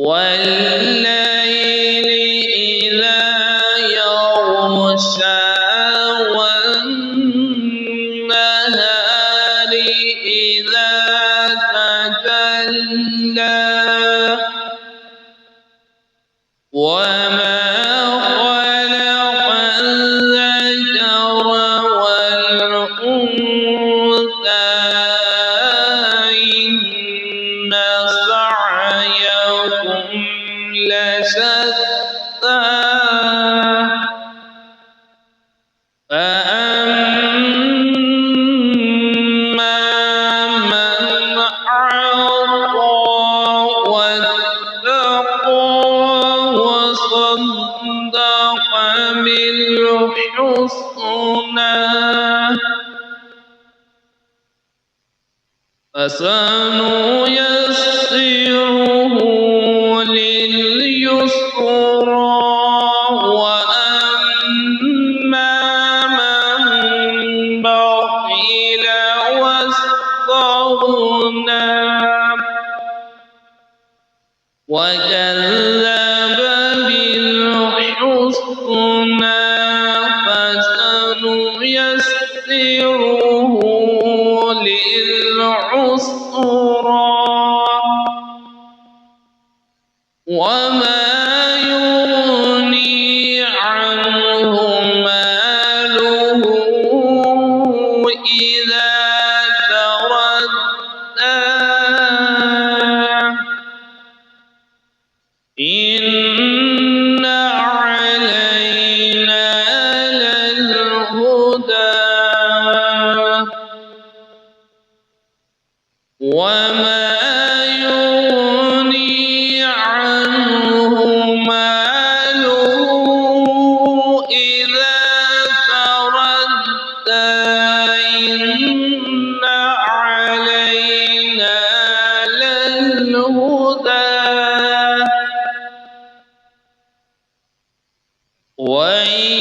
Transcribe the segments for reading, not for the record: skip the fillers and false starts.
والليل إذا يغشى والنهار إذا تجلى وما خلق الذكر والأنثى إن سعيكم لشتى فأما من أعطى واتقى وصدق بالحسنى فسنيسره لليسرى وأما من بخل واستغنى وكذب بالحسنى فسنيسره للعسرى وما يغني عنه ماله إذا تردى إن علينا للهدى وما يغني عنه ماله إذا تردى إن علينا للهدى وإن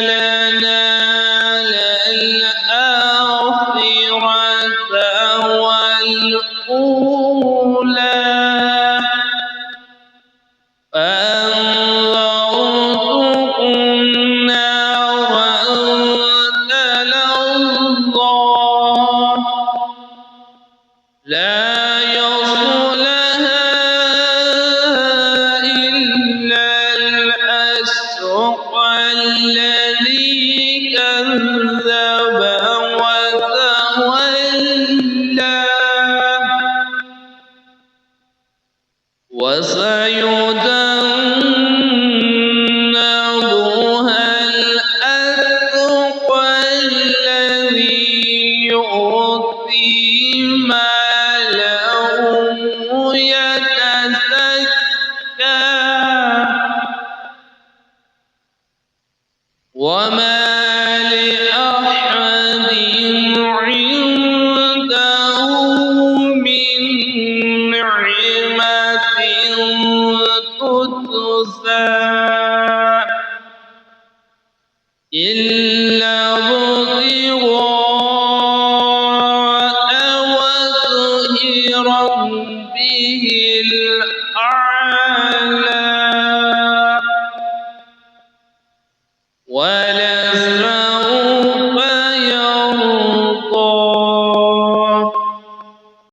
لنا للآخرة والأولى فأنذرتكم نارا تلظى لا يصلها إلا الأشقى الذي كذب وتولى وسيجنبها الأتقى الذي يؤتي ماله يتزكى وما لأحد عنده من نعمة تجزى إلا ابتغاء وجه ربه